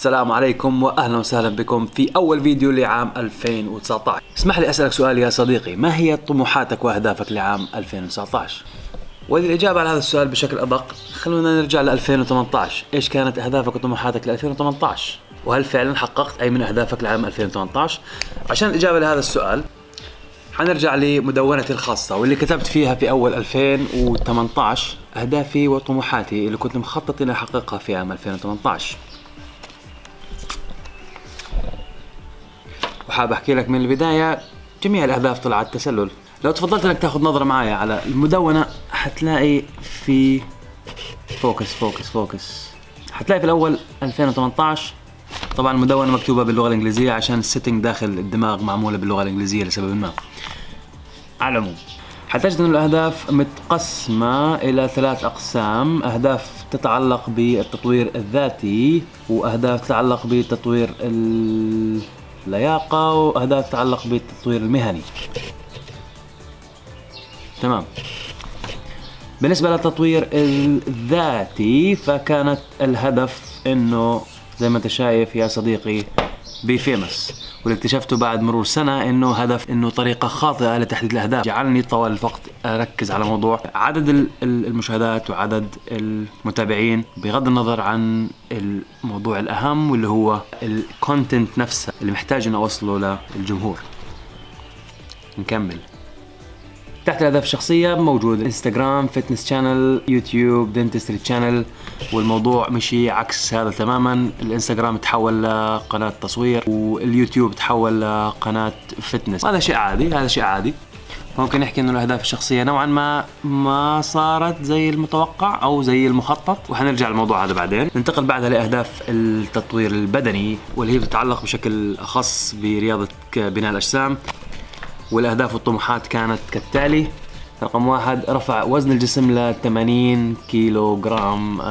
السلام عليكم واهلا وسهلا بكم في اول فيديو لعام 2019. اسمح لي اسالك سؤال يا صديقي، ما هي طموحاتك واهدافك لعام 2019؟ وللاجابه على هذا السؤال بشكل ادق خلونا نرجع ل 2018. ايش كانت اهدافك وطموحاتك ل 2018؟ وهل فعلا حققت اي من اهدافك لعام 2018؟ عشان الاجابه لهذا السؤال حنرجع لمدونتي الخاصة واللي كتبت فيها في أول 2018 أهدافي وطموحاتي اللي كنت مخطط إني أحققها في عام 2018. وحاب أحكي لك من البداية جميع الأهداف طلعت تسلل. لو تفضلت إنك تاخذ نظرة معايا على المدونة حتلاقي في فوكس حتلاقي في الأول 2018 طبعا المدونة مكتوبة باللغة الإنجليزية عشان السيتنج داخل الدماغ معمولة باللغة الإنجليزية لسبب ما. على العموم حتجد أن الأهداف متقسمة إلى 3 أقسام: أهداف تتعلق بالتطوير الذاتي، وأهداف تتعلق بتطوير اللياقة، وأهداف تتعلق بالتطوير المهني. تمام. بالنسبة للتطوير الذاتي فكانت الهدف إنه زي ما انت شايف يا صديقي بي فيمس، واللي اكتشفته بعد مرور سنة انه هدف انه طريقة خاطئة لتحديد الاهداف جعلني طوال الوقت اركز على موضوع عدد المشاهدات وعدد المتابعين بغض النظر عن الموضوع الاهم واللي هو الكونتنت نفسه اللي محتاج ان اوصله للجمهور. نكمل. تحت الأهداف الشخصية موجود انستغرام، فتنس شانل، يوتيوب، دنتستري شانل، والموضوع مشي عكس هذا تماما. الانستغرام تحول لقناة تصوير واليوتيوب تحول لقناة فتنس. هذا شيء عادي. ممكن نحكي انه الأهداف الشخصية نوعا ما صارت زي المتوقع او زي المخطط، وحنرجع للموضوع هذا بعدين. ننتقل بعدها لأهداف التطوير البدني واللي هي بتتعلق بشكل أخص برياضة بناء الأجسام. والأهداف والطموحات كانت كالتالي: رقم 1 رفع وزن الجسم ل 80 كيلو جرام،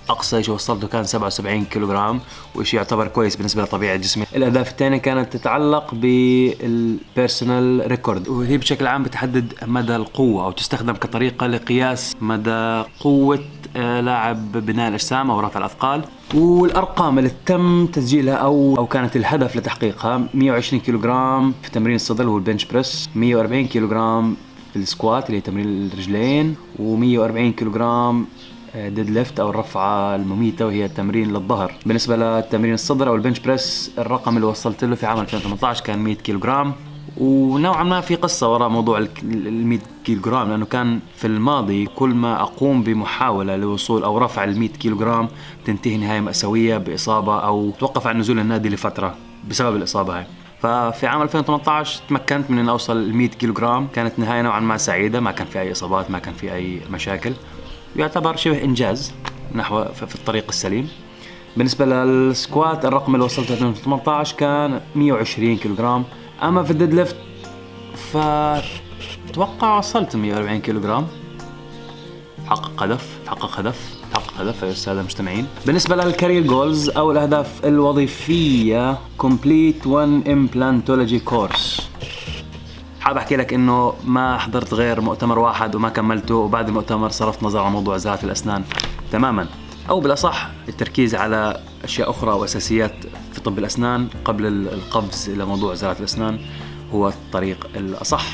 أقصى شيء وصلته كان 77 كيلو جرام، وشيء يعتبر كويس بالنسبة لطبيعة جسمي. الأهداف الثانية كانت تتعلق بالبيرسونال ريكورد، وهي بشكل عام بتحدد مدى القوة أو تستخدم كطريقة لقياس مدى قوة لاعب بناء الأجسام أو رفع الأثقال. والأرقام اللي تم تسجيلها أو كانت الهدف لتحقيقها: 120 كيلو جرام في تمرين الصدر اللي هو البنش بريس، 140 كيلو جرام في السكوات اللي هي تمرين الرجلين، و140 كيلو جرام ديد ليفت أو الرفعة المميتة وهي تمرين للظهر. بالنسبة لتمرين الصدر أو البنش بريس الرقم اللي وصلت له في عام 2018 كان 100 كيلو جرام. ونوعا ما في قصة وراء موضوع ال 100 كيلو جرام، لأنه كان في الماضي كل ما أقوم بمحاولة لوصول أو رفع ال 100 كيلو جرام تنتهي نهاية مأساوية بإصابة أو توقف عن نزول النادي لفترة بسبب الإصابة هاي. ففي عام 2018 تمكنت من أن أوصل ال 100 كيلو جرام، كانت نهاية نوعا ما سعيدة، ما كان في أي إصابات، ما كان في أي مشاكل، يعتبر شبه إنجاز نحو في الطريق السليم. بالنسبة للسكوات الرقم اللي وصلته 2018 كان 120 كيلو جرام. أما في الديد ليفت فتوقع وصلت 140 كيلو جرام. حقق هدف يا السادة المستمعين. بالنسبة للكارير جولز أو الأهداف الوظيفية: complete one implantology course. حاب أحكي لك إنه ما حضرت غير مؤتمر واحد وما كملته، وبعد المؤتمر صرفت نظر عن موضوع زراعة الأسنان تماما، أو بالأصح التركيز على أشياء أخرى وأساسيات في طب الأسنان قبل القفز إلى موضوع زراعة الأسنان هو الطريق الأصح.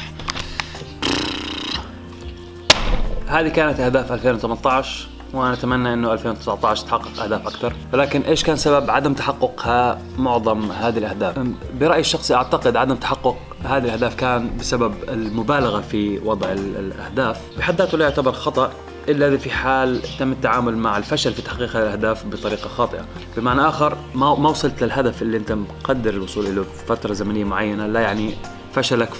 هذه كانت أهداف 2018، وأنا أتمنى إنه 2019 تحقق أهداف أكثر. ولكن إيش كان سبب عدم تحققها معظم هذه الأهداف؟ برأيي الشخصي أعتقد عدم تحقق هذه الأهداف كان بسبب المبالغة في وضع الأهداف. بحد ذاته لا يعتبر خطأ إلا في حال تم التعامل مع الفشل في تحقيق هذه الأهداف بطريقة خاطئة. بمعنى آخر ما وصلت للهدف اللي أنت مقدر الوصول إليه في فترة زمنية معينة لا يعني فشلك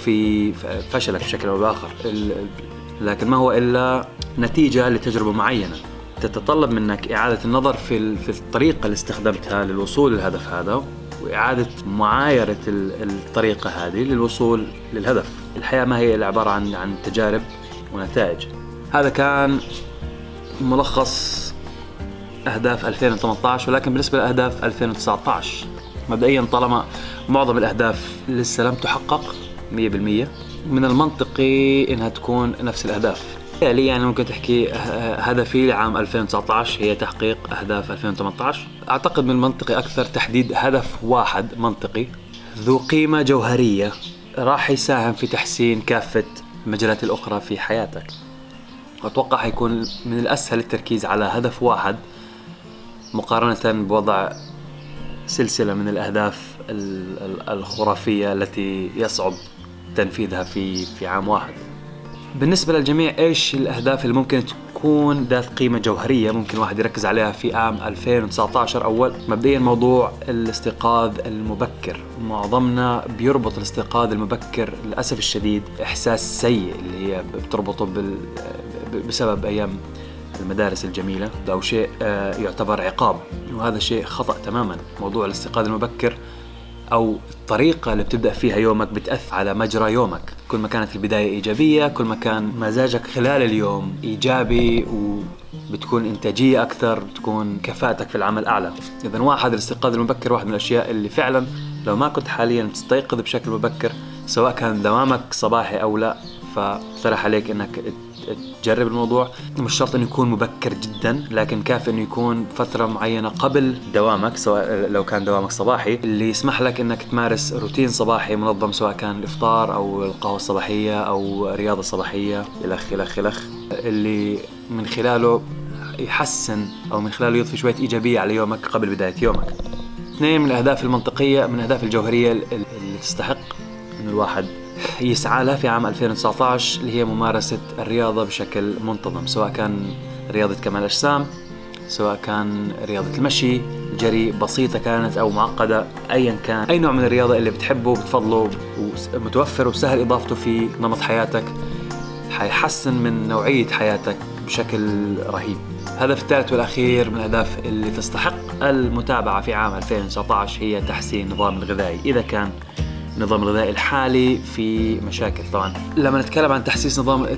بشكل أو بآخر، لكن ما هو إلا نتيجة لتجربة معينة تتطلب منك إعادة النظر في الطريقة اللي استخدمتها للوصول للهدف هذا، وإعادة معايرة الطريقة هذه للوصول للهدف. الحياة ما هي إلا عبارة عن تجارب ونتائج. هذا كان ملخص أهداف 2018. ولكن بالنسبة لأهداف 2019 مبدئيا طالما معظم الأهداف لسه لم تحقق 100%، من المنطقي إنها تكون نفس الأهداف. يعني ممكن تحكي هدفي لعام 2019 هي تحقيق أهداف 2018. أعتقد من المنطقي أكثر تحديد هدف واحد منطقي ذو قيمة جوهرية راح يساهم في تحسين كافة المجالات الأخرى في حياتك. أتوقع حيكون من الأسهل التركيز على هدف واحد مقارنة بوضع سلسلة من الأهداف الخرافية التي يصعب تنفيذها في عام واحد. بالنسبة للجميع إيش الأهداف اللي ممكن تكون ذات قيمة جوهرية ممكن واحد يركز عليها في عام 2019؟ أول مبدئيا موضوع الاستيقاظ المبكر. معظمنا بيربط الاستيقاظ المبكر للأسف الشديد إحساس سيء اللي هي بتربطه بسبب أيام المدارس الجميلة أو شيء يعتبر عقاب، وهذا شيء خطأ تماما. موضوع الاستيقاظ المبكر أو الطريقة اللي بتبدأ فيها يومك بتأثر على مجرى يومك. كل ما كانت البداية إيجابية كل ما كان مزاجك خلال اليوم إيجابي وبتكون إنتاجية أكثر، بتكون كفاءتك في العمل أعلى. إذن واحد الاستيقاظ المبكر واحد من الأشياء اللي فعلا لو ما كنت حاليا تستيقظ بشكل مبكر سواء كان دوامك صباحي أو لا فاقترح عليك إنك تجرب الموضوع. مش شرط انه يكون مبكر جدا، لكن كافي انه يكون فترة معينة قبل دوامك سواء لو كان دوامك صباحي اللي يسمح لك انك تمارس روتين صباحي منظم سواء كان الافطار او القهوة الصباحية او رياضة صباحية الخ اللي من خلاله يحسن او من خلاله يضفي شوية ايجابية على يومك قبل بداية يومك. اثنين من الاهداف المنطقية من الاهداف الجوهرية اللي تستحق ان الواحد يسعى لها في عام 2019 اللي هي ممارسة الرياضة بشكل منتظم، سواء كان رياضة كمال الأجسام، سواء كان رياضة المشي، جري، بسيطة كانت أو معقدة، أيا كان أي نوع من الرياضة اللي بتحبه وبتفضله ومتوفر وسهل إضافته في نمط حياتك حيحسن من نوعية حياتك بشكل رهيب. الهدف الثالث والأخير من الأهداف اللي تستحق المتابعة في عام 2019 هي تحسين النظام الغذائي. إذا كان النظام الغذائي الحالي في مشاكل، طبعا لما نتكلم عن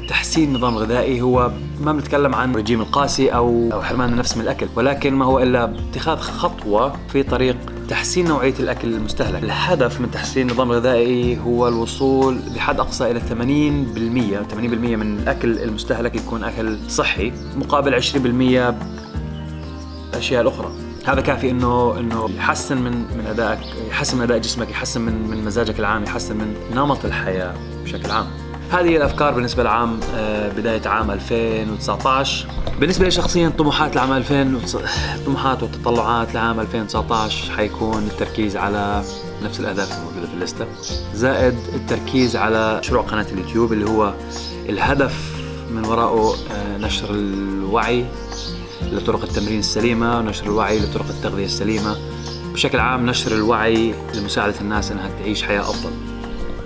تحسين النظام الغذائي هو ما بنتكلم عن رجيم القاسي أو حرمان النفس من الأكل، ولكن ما هو إلا اتخاذ خطوة في طريق تحسين نوعية الأكل المستهلك. الهدف من تحسين النظام الغذائي هو الوصول بحد أقصى إلى 80% من الأكل المستهلك يكون أكل صحي مقابل 20% الأشياء الأخرى. هذا كافي إنه يحسن من أدائك، يحسن من أداء جسمك، يحسن من مزاجك العام، يحسن من نمط الحياة بشكل عام. هذه الأفكار بالنسبة لعام بداية عام 2019. بالنسبة لي شخصيا طموحات وتطلعات لعام 2019 حيكون التركيز على نفس الأهداف الموجودة في الليستة، زائد التركيز على مشروع قناة اليوتيوب اللي هو الهدف من وراءه نشر الوعي لطرق التمرين السليمة ونشر الوعي لطرق التغذية السليمة، بشكل عام نشر الوعي لمساعدة الناس أنها تعيش حياة أفضل.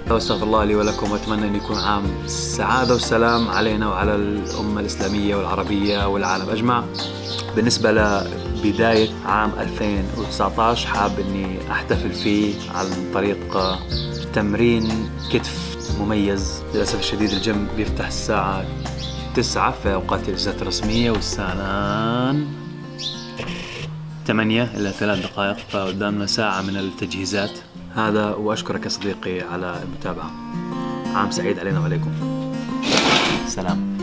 واستغفر الله لي ولكم، وأتمنى أن يكون عام سعادة والسلام علينا وعلى الأمة الإسلامية والعربية والعالم أجمع. بالنسبة لبداية عام 2019 حاب أني أحتفل فيه عن طريق تمرين كتف مميز. للأسف الشديد الجيم بيفتح الساعة 9 في أوقات الإجازات الرسمية والساعة 8 إلى 3 دقائق، فقدامنا ساعة من التجهيزات. هذا وأشكرك يا صديقي على المتابعة. عام سعيد علينا وعليكم. سلام.